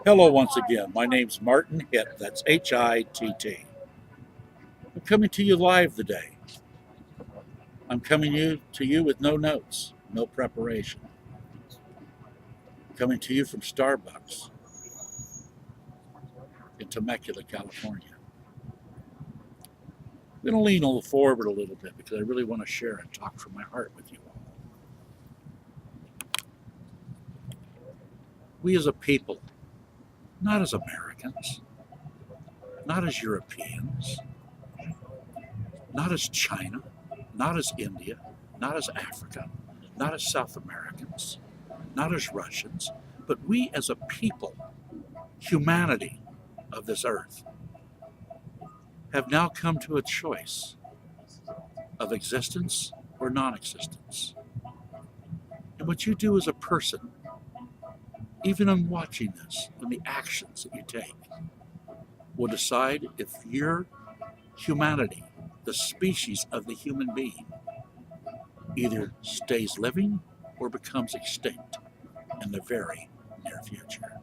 Hello once again. My name's Martin Hitt. That's Hitt. I'm coming to you live today. I'm coming to you with no notes, no preparation. Coming to you from Starbucks in Temecula, California. I'm going to lean forward a little bit because I really want to share and talk from my heart with you all. We as a people, not as Americans, not as Europeans, not as China, not as India, not as Africa, not as South Americans, not as Russians, but we as a people, humanity of this earth, have now come to a choice of existence or non existence. And what you do as a person, even in watching this, and the actions that you take, will decide if your humanity, the species of the human being, either stays living or becomes extinct in the very near future.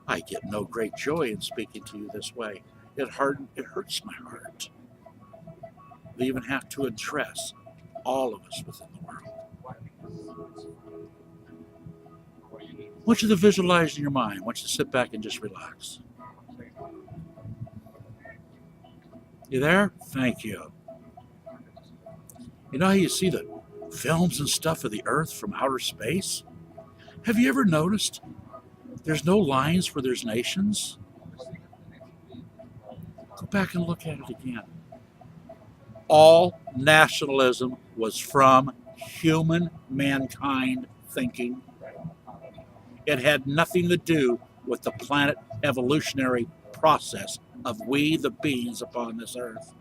I get no great joy in speaking to you this way. It hurts my heart. They even have to address all of us within the world. I want you to visualize in your mind. I want you to sit back and just relax. You there? Thank you. You know how you see the films and stuff of the Earth from outer space? Have you ever noticed there's no lines where there's nations? Go back and look at it again. All nationalism was from human mankind thinking. It had nothing to do with the planet evolutionary process of we, the beings upon this earth.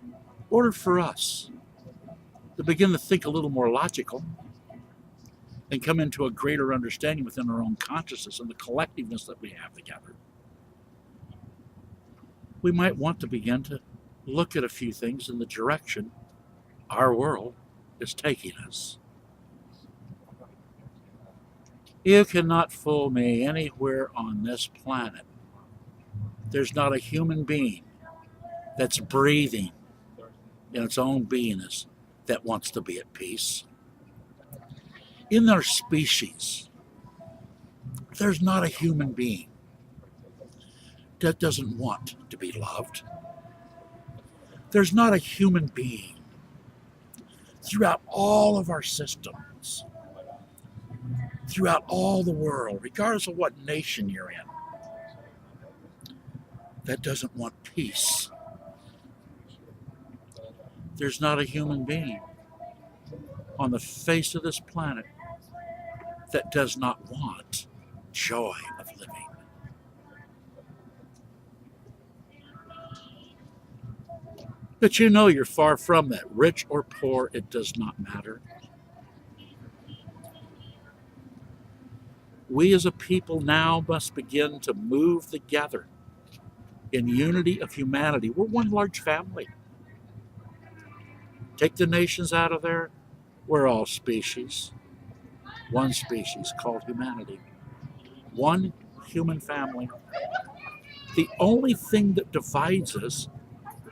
In order for us to begin to think a little more logical and come into a greater understanding within our own consciousness and the collectiveness that we have together, we might want to begin to look at a few things in the direction our world is taking us. You cannot fool me anywhere on this planet. There's not a human being that's breathing in its own beingness that wants to be at peace. In our species, there's not a human being that doesn't want to be loved. There's not a human being throughout all of our systems, throughout all the world, regardless of what nation you're in, that doesn't want peace. There's not a human being on the face of this planet that does not want joy of living. But you know you're far from that. Rich or poor, it does not matter. We as a people now must begin to move together in unity of humanity. We're one large family. Take the nations out of there, we're all species. One species called humanity. One human family. The only thing that divides us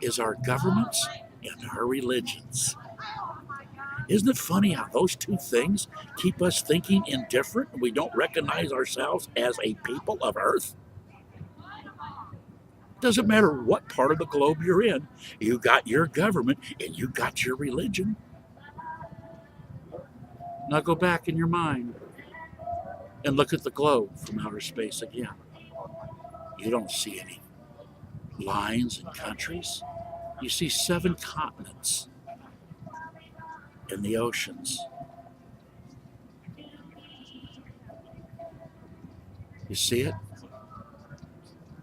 is our governments and our religions. Isn't it funny how those two things keep us thinking indifferent and we don't recognize ourselves as a people of Earth? Doesn't matter what part of the globe you're in, you got your government and you got your religion. Now go back in your mind and look at the globe from outer space again. You don't see any lines and countries. You see 7 continents and the oceans. You see it?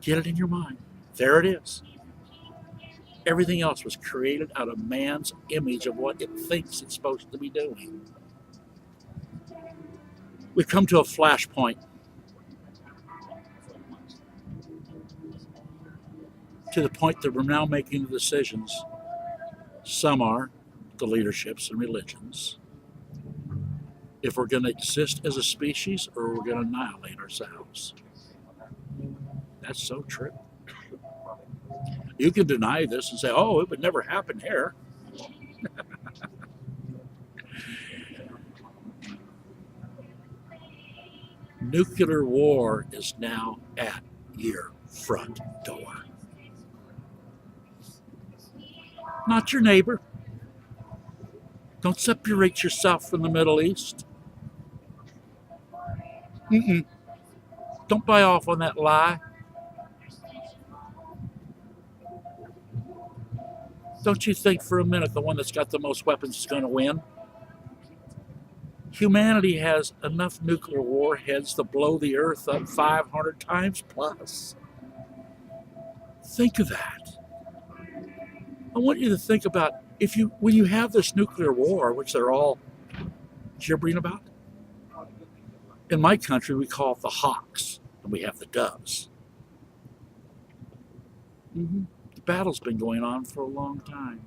Get it in your mind. There it is. Everything else was created out of man's image of what it thinks it's supposed to be doing. We've come to a flashpoint. To the point that we're now making the decisions. Some are the leaderships and religions. if we're going to exist as a species or we're going to annihilate ourselves. That's so true. You can deny this and say, oh, it would never happen here. Nuclear war is now at your front door. Not your neighbor. Don't separate yourself from the Middle East. Don't buy off on that lie. Don't you think for a minute the one that's got the most weapons is going to win? Humanity has enough nuclear warheads to blow the earth up 500 times plus. Think of that. I want you to think about when you have this nuclear war, which they're all gibbering about. In my country, we call it the hawks, and we have the doves. The battle's been going on for a long time.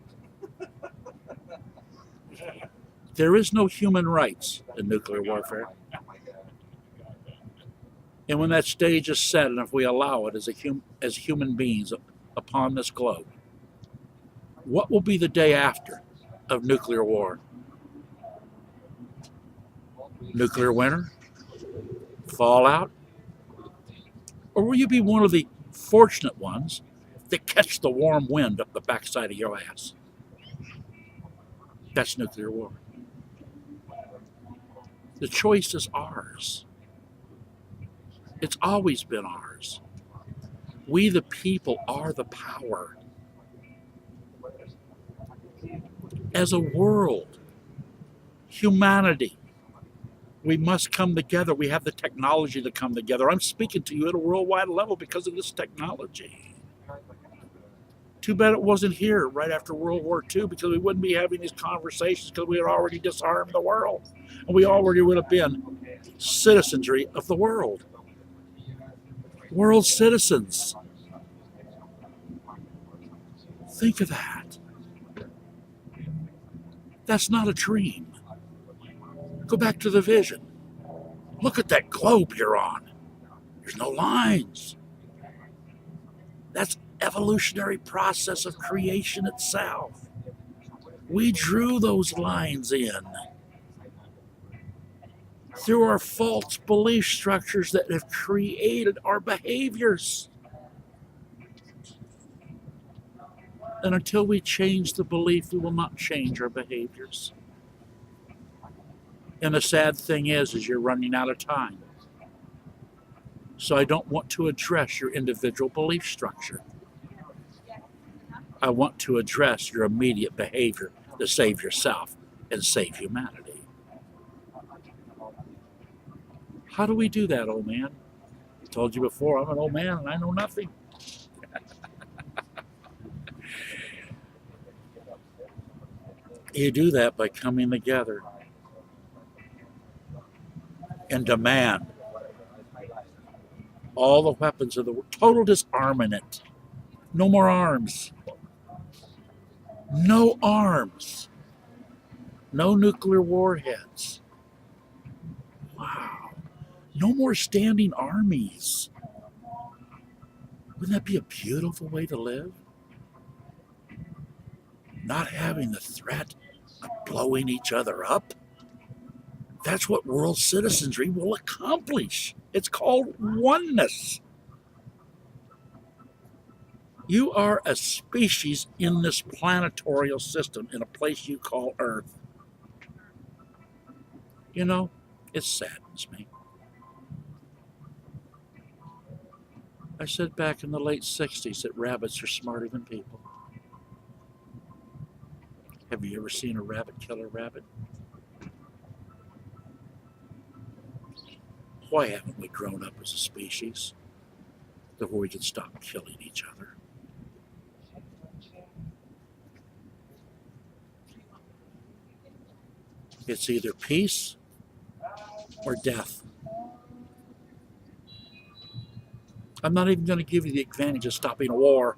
There is no human rights in nuclear warfare. And when that stage is set, and if we allow it as human beings upon this globe, what will be the day after of nuclear war? Nuclear winter? Fallout? Or will you be one of the fortunate ones that catch the warm wind up the backside of your ass? That's nuclear war. The choice is ours. It's always been ours. We, the people, are the power. As a world, humanity, we must come together. We have the technology to come together. I'm speaking to you at a worldwide level because of this technology. Too bad it wasn't here right after World War II, because we wouldn't be having these conversations, because we had already disarmed the world. And we already would have been citizenry of the world. World citizens. Think of that. That's not a dream. Go back to the vision. Look at that globe you're on. There's no lines. That's evolutionary process of creation itself. We drew those lines in through our false belief structures that have created our behaviors. And until we change the belief, we will not change our behaviors. And the sad thing is you're running out of time. So I don't want to address your individual belief structure. I want to address your immediate behavior to save yourself and save humanity. How do we do that, old man? I told you before, I'm an old man and I know nothing. You do that by coming together and demand all the weapons of the world, total disarmament. No more arms. No arms. No nuclear warheads. Wow. No more standing armies. Wouldn't that be a beautiful way to live? Not having the threat of blowing each other up. That's what world citizenry will accomplish. It's called oneness. You are a species in this planetary system in a place you call Earth. You know, it saddens me. I said back in the late 60s that rabbits are smarter than people. Have you ever seen a rabbit kill a rabbit? Why haven't we grown up as a species to where we can stop killing each other? It's either peace or death. I'm not even going to give you the advantage of stopping a war.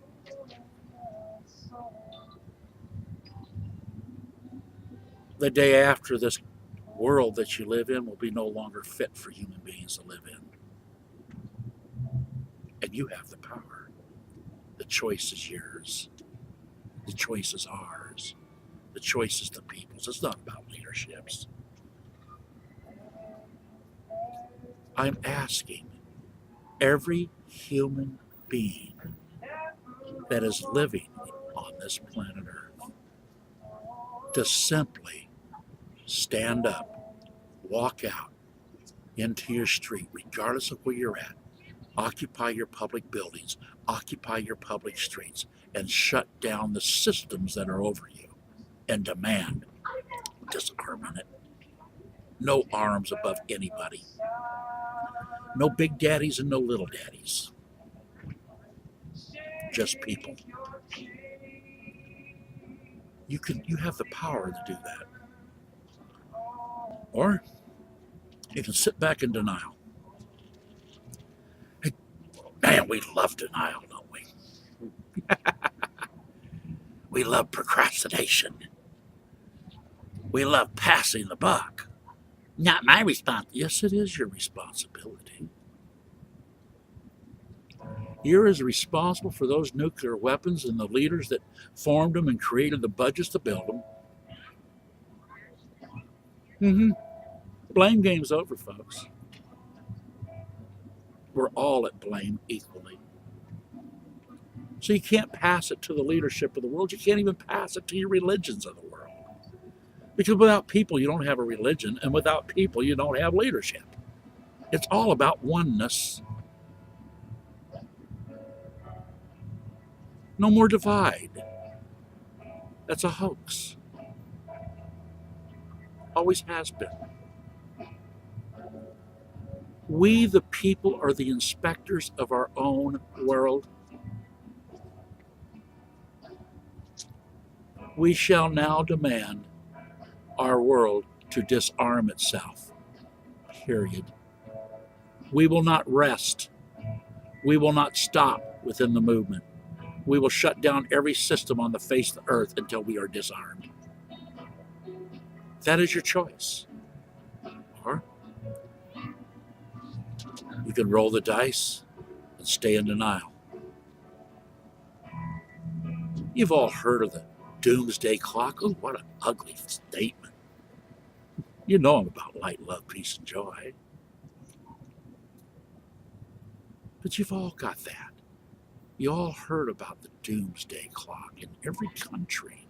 The day after this world that you live in will be no longer fit for human beings to live in. And you have the power. The choice is yours. The choice is ours. The choice is the people's. It's not about leaderships. I'm asking every human being that is living on this planet Earth to simply stand up, walk out into your street, regardless of where you're at, occupy your public buildings, occupy your public streets, and shut down the systems that are over you and demand disarmament. No arms above anybody. No big daddies and no little daddies. Just people. You have the power to do that. Or you can sit back in denial. Hey, man, we love denial, don't we? We love procrastination. We love passing the buck. Not my responsibility. Yes, it is your responsibility. You're as responsible for those nuclear weapons and the leaders that formed them and created the budgets to build them. Blame game's over, folks. We're all at blame equally. So you can't pass it to the leadership of the world. You can't even pass it to your religions of the world. Because without people, you don't have a religion, and without people, you don't have leadership. It's all about oneness. No more divide. That's a hoax. Always has been. We, the people, are the inspectors of our own world. We shall now demand our world to disarm itself. Period. We will not rest. We will not stop within the movement. We will shut down every system on the face of the earth until we are disarmed. That is your choice. Or you can roll the dice and stay in denial. You've all heard of the doomsday clock. Oh, what an ugly statement. You know I'm about light, love, peace, and joy. But you've all got that. You all heard about the doomsday clock in every country.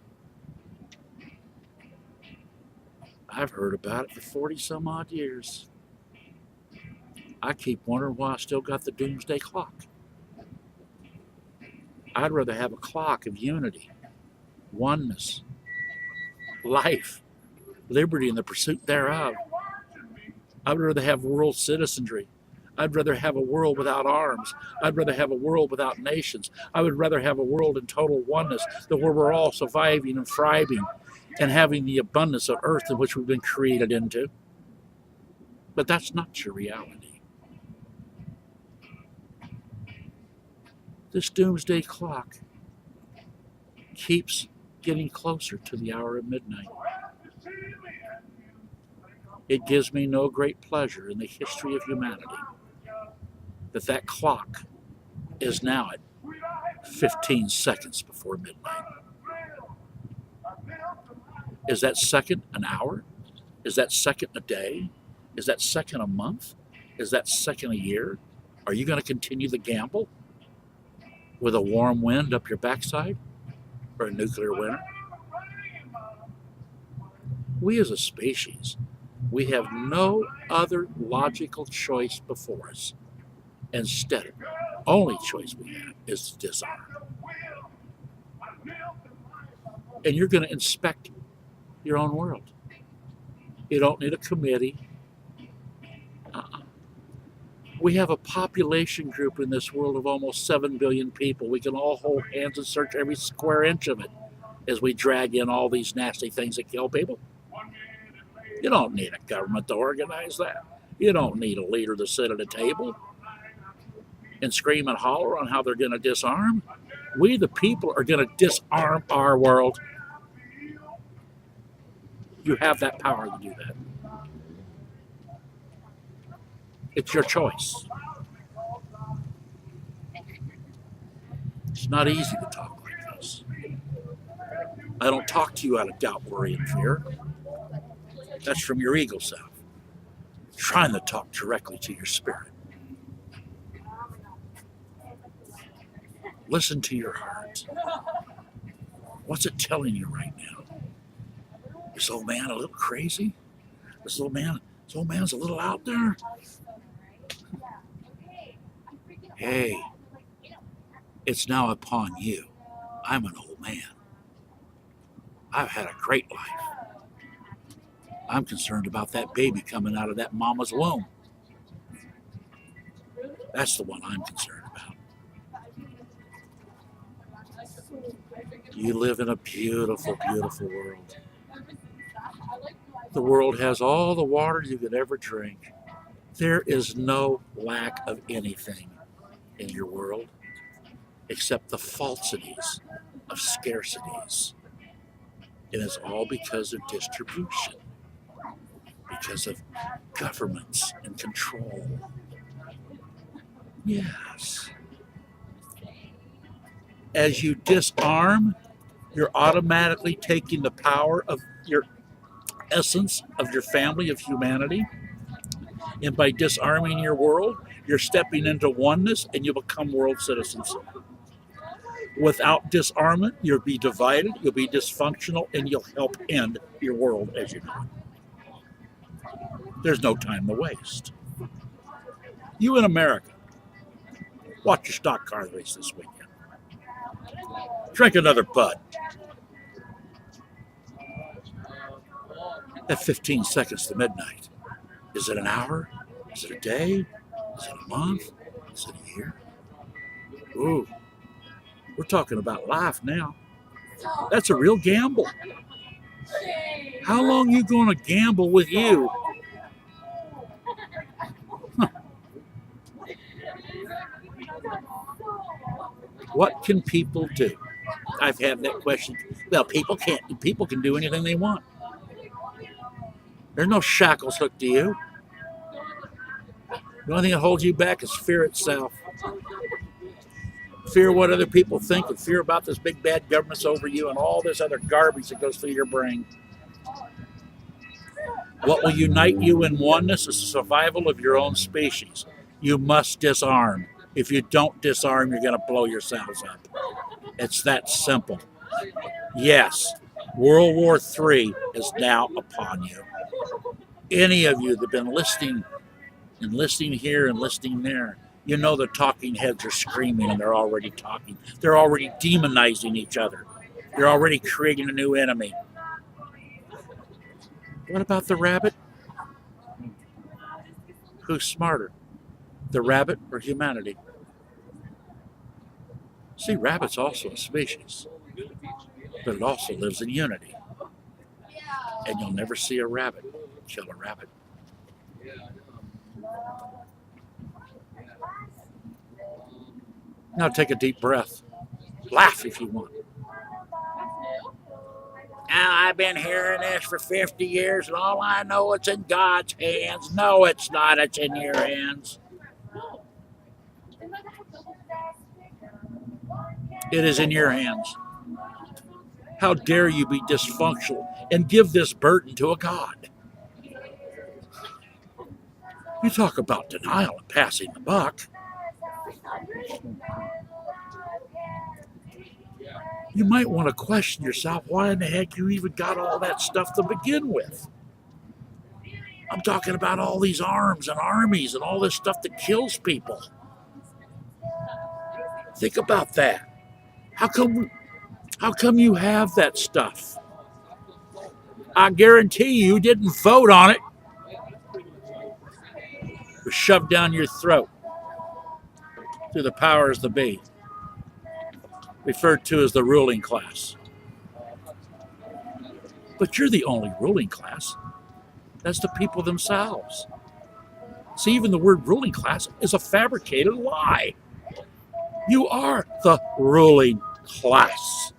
I've heard about it for 40 some odd years. I keep wondering why I still got the doomsday clock. I'd rather have a clock of unity, oneness, life, liberty, and the pursuit thereof. I'd rather have world citizenry. I'd rather have a world without arms. I'd rather have a world without nations. I would rather have a world in total oneness, where we're all surviving and thriving and having the abundance of earth in which we've been created into. But that's not your reality. This doomsday clock keeps getting closer to the hour of midnight. It gives me no great pleasure in the history of humanity that clock is now at 15 seconds before midnight. Is that second an hour? Is that second a day? Is that second a month? Is that second a year? Are you going to continue the gamble with a warm wind up your backside or a nuclear winter? We as a species, we have no other logical choice before us. Instead, only choice we have is to disarm. And you're going to inspect your own world. You don't need a committee. We have a population group in this world of almost 7 billion people. We can all hold hands and search every square inch of it as we drag in all these nasty things that kill people. You don't need a government to organize that. You don't need a leader to sit at a table and scream and holler on how they're going to disarm. We, the people, are going to disarm our world. You have that power to do that. It's your choice. It's not easy to talk like this. I don't talk to you out of doubt, worry, and fear. That's from your ego self, trying to talk directly to your spirit. Listen to your heart. What's it telling you right now? This old man a little crazy? This old man's a little out there? Hey, it's now upon you. I'm an old man. I've had a great life. I'm concerned about that baby coming out of that mama's womb. That's the one I'm concerned about. You live in a beautiful, beautiful world. The world has all the water you could ever drink. There is no lack of anything in your world except the falsities of scarcities. It is all because of distribution, because of governments and control. Yes. As you disarm, you're automatically taking the power of your essence of your family of humanity. And by disarming your world, you're stepping into oneness and you become world citizens. Without disarmament, you'll be divided, you'll be dysfunctional, and you'll help end your world as you know it. There's no time to waste. You in America, watch your stock car race this weekend. Drink another Bud. At 15 seconds to midnight. Is it an hour? Is it a day? Is it a month? Is it a year? Ooh, we're talking about life now. That's a real gamble. How long you going to gamble with you? Huh. What can people do? I've had that question. Well, people can't. People can do anything they want. There's no shackles hooked to you. The only thing that holds you back is fear itself. Fear what other people think and fear about this big bad government's over you and all this other garbage that goes through your brain. What will unite you in oneness is the survival of your own species. You must disarm. If you don't disarm, you're going to blow yourselves up. It's that simple. Yes, World War III is now upon you. Any of you that have been listening here and listening there, you know the talking heads are screaming and they're already talking. They're already demonizing each other. They're already creating a new enemy. What about the rabbit? Who's smarter, the rabbit or humanity? See, rabbit's also a species, but it also lives in unity. And you'll never see a rabbit kill a rabbit. Now take a deep breath. Laugh if you want. Now, I've been hearing this for 50 years, and all I know it's in God's hands. No, it's not. It's in your hands. It is in your hands. How dare you be dysfunctional and give this burden to a God? You talk about denial and passing the buck. You might want to question yourself why in the heck you even got all that stuff to begin with. I'm talking about all these arms and armies and all this stuff that kills people. Think about that. How come you have that stuff? I guarantee you didn't vote on it. It was shoved down your throat through the powers that be, referred to as the ruling class. But you're the only ruling class. That's the people themselves. See, even the word ruling class is a fabricated lie. You are the ruling class.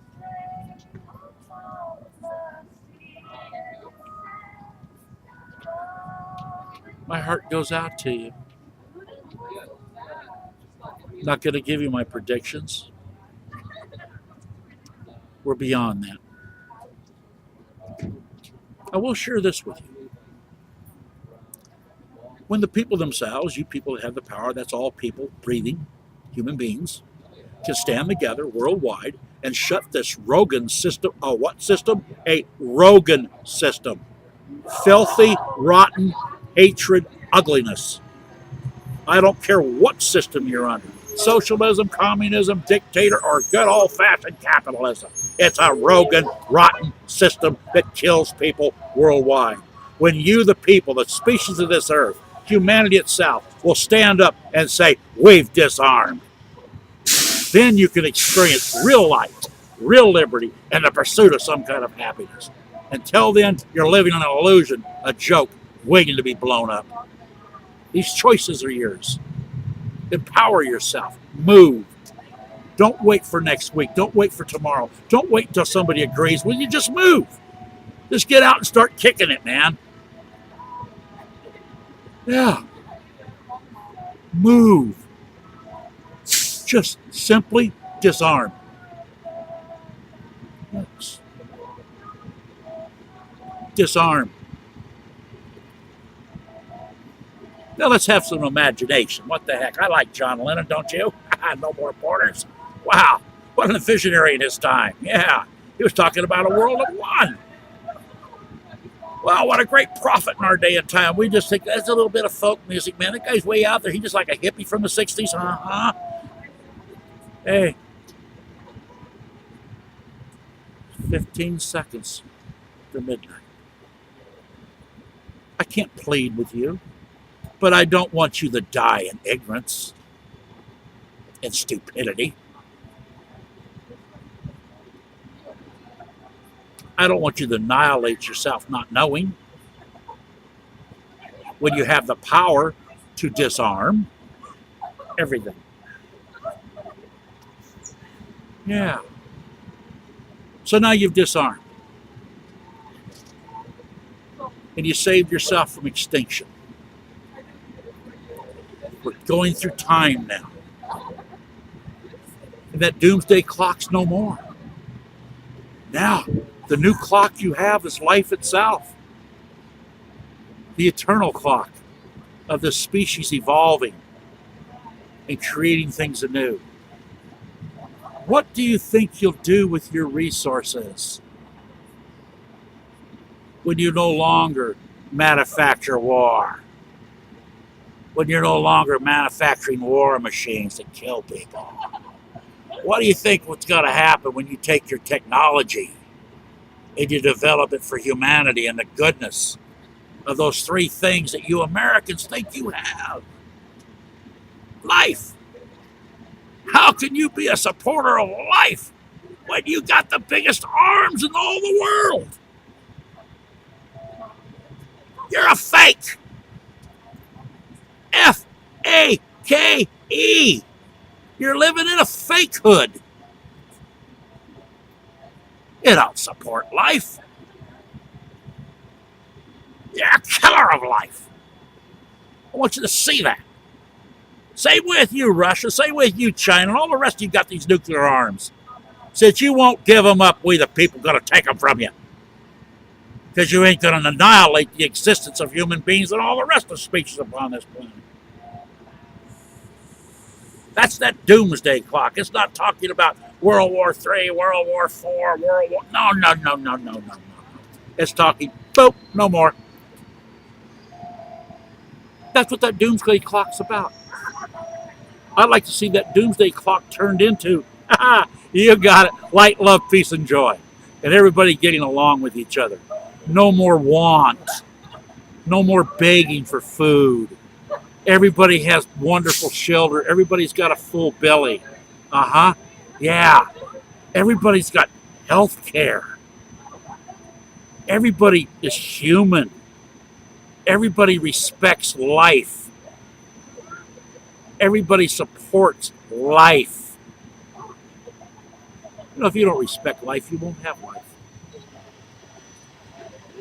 My heart goes out to you. Not going to give you my predictions. We're beyond that. I will share this with you. When the people themselves, you people that have the power, that's all people, breathing, human beings, can stand together worldwide and shut this Rogan system. Oh, what system? A Rogan system. Filthy, rotten, hatred, ugliness. I don't care what system you're under. Socialism, communism, dictator, or good old-fashioned capitalism. It's a Rogan, rotten system that kills people worldwide. When you, the people, the species of this earth, humanity itself, will stand up and say, we've disarmed, then you can experience real light, real liberty, and the pursuit of some kind of happiness. Until then, you're living on an illusion, a joke, waiting to be blown up. These choices are yours. Empower yourself. Move. Don't wait for next week. Don't wait for tomorrow. Don't wait until somebody agrees. Well, you just move. Just get out and start kicking it, man. Yeah. Move. Just simply disarm. Disarm. Now let's have some imagination. What the heck? I like John Lennon, don't you? No more borders. Wow. What a visionary in his time. Yeah. He was talking about a world of one. Well, what a great prophet in our day and time. We just think that's a little bit of folk music, man. That guy's way out there. He's just like a hippie from the 60s. Uh-huh. Hey. 15 seconds to midnight. I can't plead with you, but I don't want you to die in ignorance and stupidity. I don't want you to annihilate yourself not knowing when you have the power to disarm everything. Yeah. So now you've disarmed. And you saved yourself from extinction. We're going through time now. And that doomsday clock's no more. Now, the new clock you have is life itself. The eternal clock of the species evolving and creating things anew. What do you think you'll do with your resources when you no longer manufacture war? When you're no longer manufacturing war machines that kill people? What do you think what's going to happen when you take your technology and you develop it for humanity and the goodness of those three things that you Americans think you have? Life. How can you be a supporter of life when you got the biggest arms in all the world? You're a fake. F-A-K-E. You're living in a fakehood. You don't support life. You're a killer of life. I want you to see that. Same with you, Russia. Same with you, China. And all the rest of you got these nuclear arms. Since you won't give them up, we the people going to take them from you. Because you ain't going to annihilate the existence of human beings and all the rest of species upon this planet. That's that doomsday clock. It's not talking about World War III, World War IV, World War... No. It's talking, boop, no more. That's what that doomsday clock's about. I'd like to see that doomsday clock turned into, you got it, light, love, peace, and joy. And everybody getting along with each other. No more want. No more begging for food. Everybody has wonderful shelter. Everybody's got a full belly. Yeah. Everybody's got health care. Everybody is human. Everybody respects life. Everybody supports life. You know, if you don't respect life, you won't have life.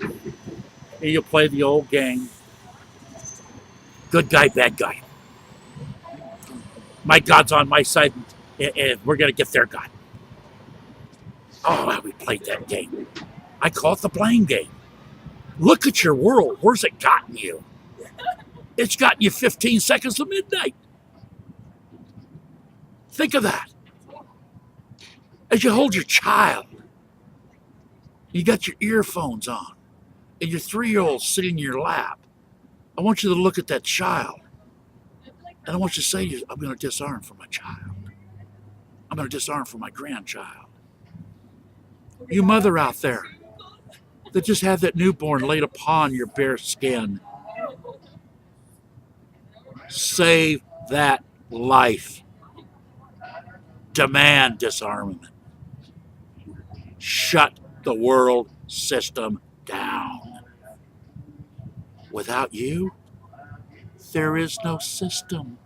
And you'll play the old game. Good guy, bad guy. My God's on my side, and we're going to get their God. Oh, how we played that game. I call it the blame game. Look at your world. Where's it gotten you? It's gotten you 15 seconds to midnight. Think of that. As you hold your child, you got your earphones on, and your 3-year-old sitting in your lap. I want you to look at that child, and I want you to say, I'm going to disarm for my child. I'm going to disarm for my grandchild. You mother out there that just had that newborn laid upon your bare skin, save that life. Demand disarmament. Shut the world system down. Without you, there is no system.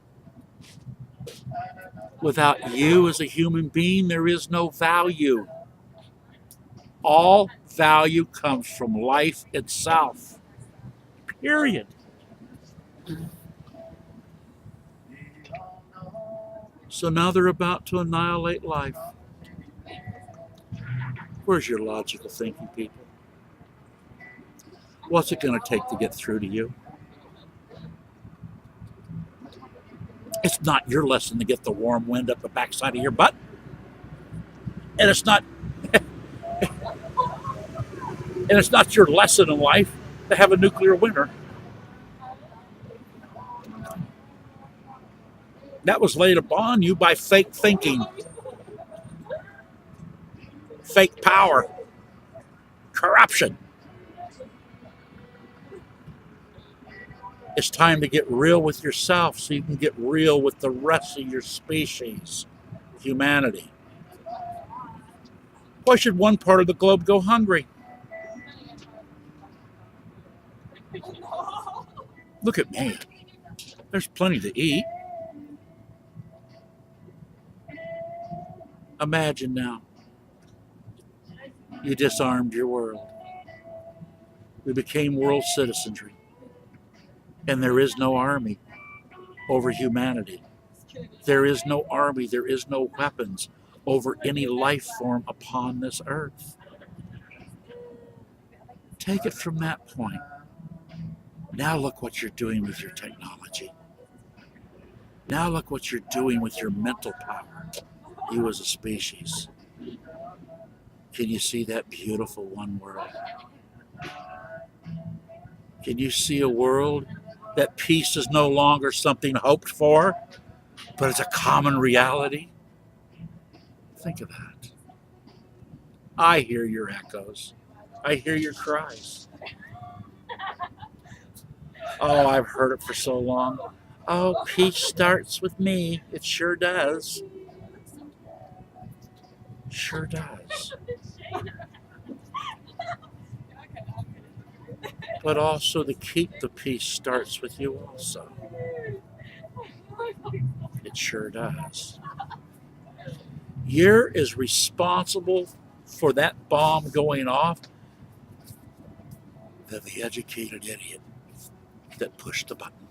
Without you as a human being, there is no value. All value comes from life itself. Period. So now they're about to annihilate life. Where's your logical thinking, people? What's it going to take to get through to you? It's not your lesson to get the warm wind up the backside of your butt. And it's not your lesson in life to have a nuclear winter. That was laid upon you by fake thinking, fake power, corruption. It's time to get real with yourself so you can get real with the rest of your species, humanity. Why should one part of the globe go hungry? Look at me. There's plenty to eat. Imagine now. You disarmed your world. We became world citizenry. And there is no army over humanity. There is no army, there is no weapons over any life form upon this earth. Take it from that point. Now look what you're doing with your technology. Now look what you're doing with your mental power, you as a species. Can you see that beautiful one world? Can you see a world that peace is no longer something hoped for, but it's a common reality? Think of that. I hear your echoes. I hear your cries. Oh, I've heard it for so long. Oh, peace starts with me. It sure does. Sure does. But also to keep the peace starts with you also. It sure does. You're as responsible for that bomb going off than the educated idiot that pushed the button.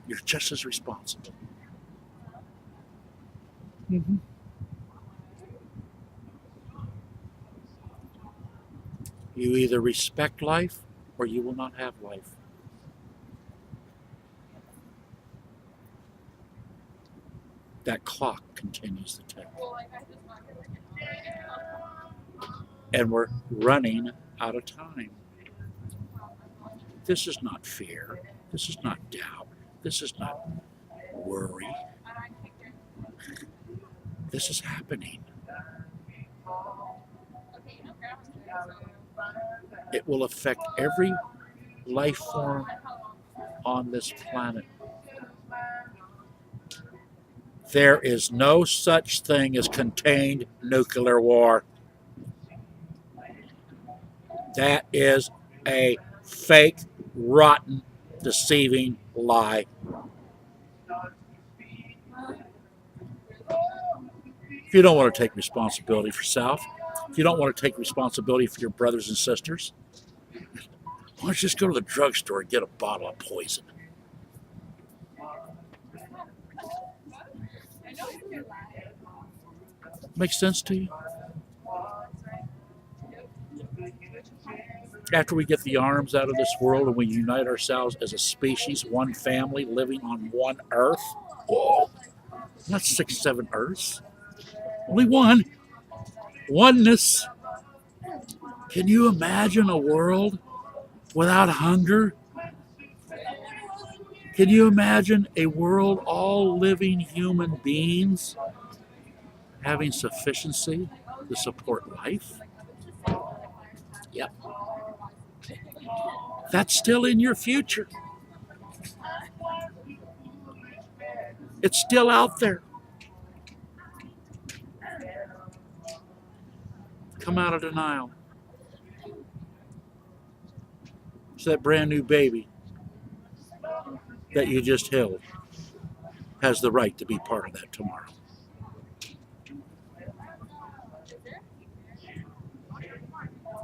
You're just as responsible. Mm-hmm. You either respect life or you will not have life. That clock continues to tick. And we're running out of time. This is not fear. This is not doubt. This is not worry. This is happening. It will affect every life form on this planet. There is no such thing as contained nuclear war. That is a fake, rotten, deceiving lie. If you don't want to take responsibility for self, if you don't want to take responsibility for your brothers and sisters, why don't you just go to the drugstore and get a bottle of poison? Make sense to you? After we get the arms out of this world and we unite ourselves as a species, one family living on one earth, whoa, not 6, 7 earths, only one. Oneness. Can you imagine a world without hunger? Can you imagine a world all living human beings having sufficiency to support life? Yep. That's still in your future. It's still out there. Come out of denial. So that brand new baby that you just held has the right to be part of that tomorrow.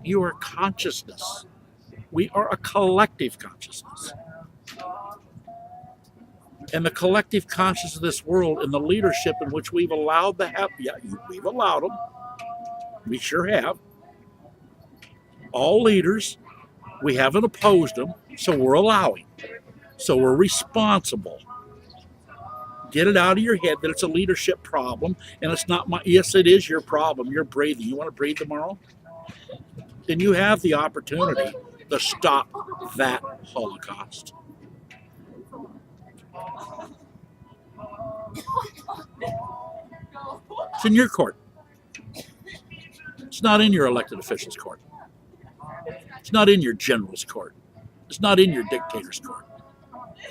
You are consciousness. We are a collective consciousness. And the collective consciousness of this world and the leadership in which we've allowed to have, we've allowed them. We sure have. All leaders, we haven't opposed them, so we're allowing. So we're responsible. Get it out of your head that it's a leadership problem, and it's not my, yes, it is your problem. You're breathing. You want to breathe tomorrow? Then you have the opportunity to stop that Holocaust. It's in your court. It's not in your elected officials' court. It's not in your general's court. It's not in your dictator's court.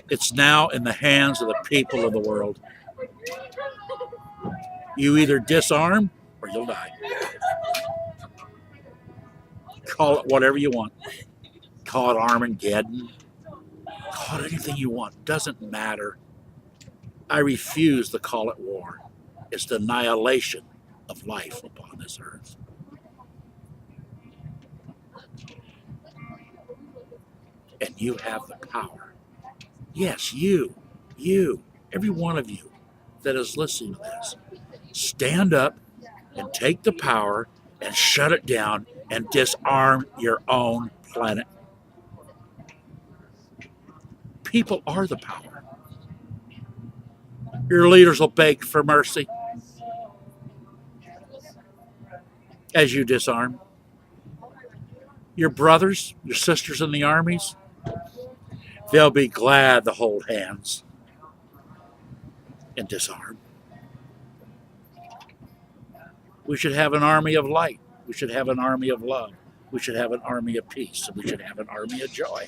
It's now in the hands of the people of the world. You either disarm or you'll die. Call it whatever you want. Call it Armageddon. Call it anything you want. Doesn't matter. I refuse to call it war. It's the annihilation of life upon this earth. And you have the power. Yes, you, every one of you that is listening to this, stand up and take the power and shut it down and disarm your own planet. People are the power. Your leaders will beg for mercy as you disarm. Your brothers, your sisters in the armies, they'll be glad to hold hands and disarm. We should have an army of light. We should have an army of love. We should have an army of peace. And we should have an army of joy.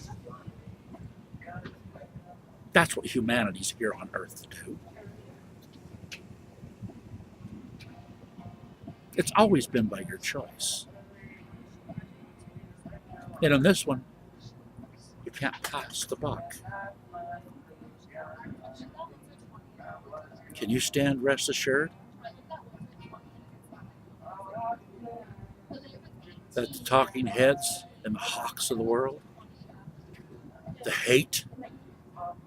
That's what humanity's here on earth to do. It's always been by your choice. And on this one, you can't pass the buck. Can you stand rest assured that the talking heads and the hawks of the world, the hate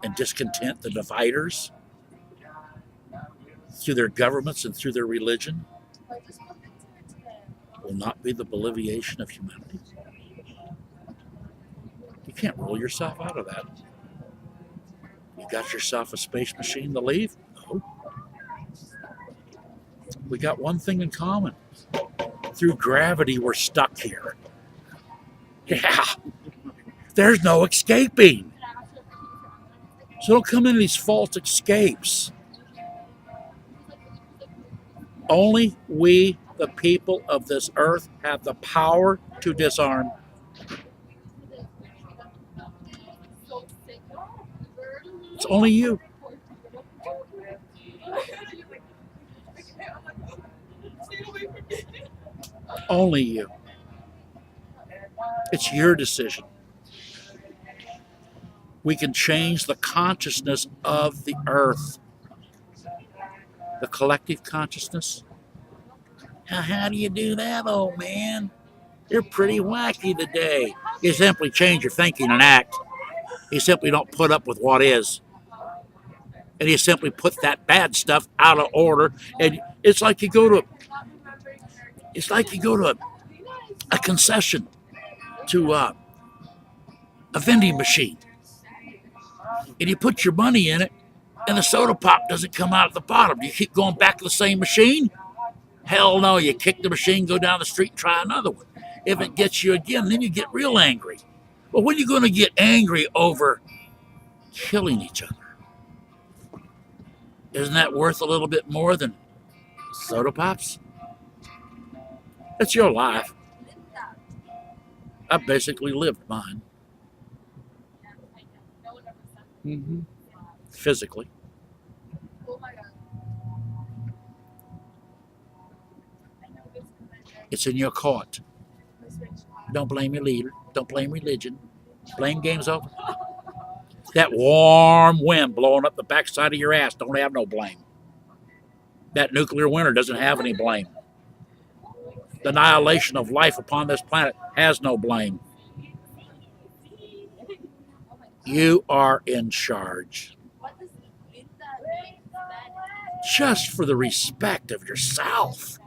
and discontent, the dividers, through their governments and through their religion, will not be the boliviation of humanity? You can't rule yourself out of that. You got yourself a space machine to leave? No. We got one thing in common. Through gravity, we're stuck here. Yeah. There's no escaping. So don't come into these false escapes. Only we, the people of this earth, have the power to disarm. It's only you. Only you. It's your decision. We can change the consciousness of the earth. The collective consciousness. How do you do that, old man? You're pretty wacky today. You simply change your thinking and act. You simply don't put up with what is. And you simply put that bad stuff out of order. And it's like you go to It's like you go to a concession, to a vending machine, and you put your money in it, and the soda pop doesn't come out at the bottom. Do you keep going back to the same machine? Hell no, you kick the machine, go down the street, and try another one. If it gets you again, then you get real angry. Well, when are you going to get angry over killing each other? Isn't that worth a little bit more than soda pops? It's your life. I basically lived mine. Mm-hmm. Physically. It's in your court. Don't blame your leader. Don't blame religion. Blame game's over. That warm wind blowing up the backside of your ass don't have no blame. That nuclear winter doesn't have any blame. The annihilation of life upon this planet has no blame. You are in charge. Just for the respect of yourself.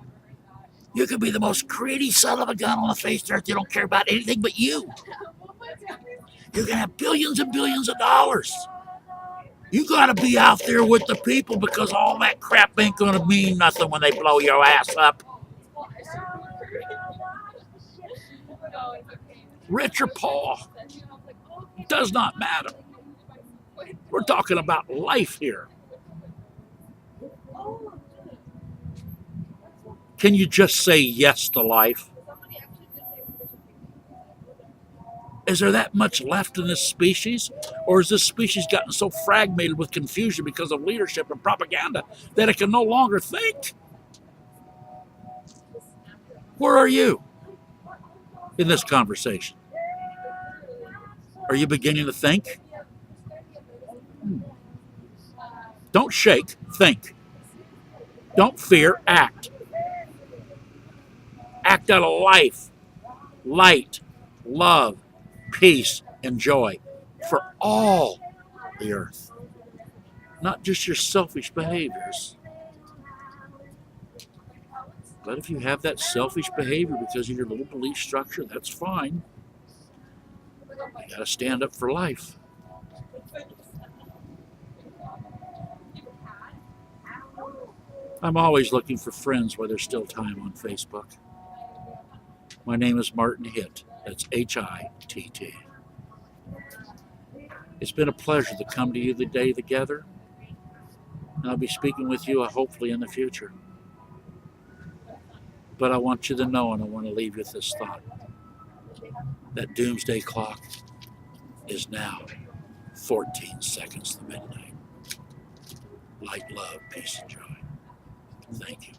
You could be the most greedy son of a gun on the face of the earth. You don't care about anything but you. You can have billions and billions of dollars. You got to be out there with the people, because all that crap ain't going to mean nothing when they blow your ass up. Rich or poor, does not matter. We're talking about life here. Can you just say yes to life? Is there that much left in this species? Or has this species gotten so fragmented with confusion because of leadership and propaganda that it can no longer think? Where are you in this conversation? Are you beginning to think? Don't shake, think. Don't fear, act. Act out of life, light, love, peace, and joy for all the earth. Not just your selfish behaviors. But if you have that selfish behavior because of your little belief structure, that's fine. You got to stand up for life. I'm always looking for friends while there's still time on Facebook. My name is Martin Hitt. That's Hitt. It's been a pleasure to come to you today together. And I'll be speaking with you hopefully in the future. But I want you to know, and I want to leave you with this thought, that doomsday clock is now 14 seconds to midnight. Light, love, peace, and joy. Thank you.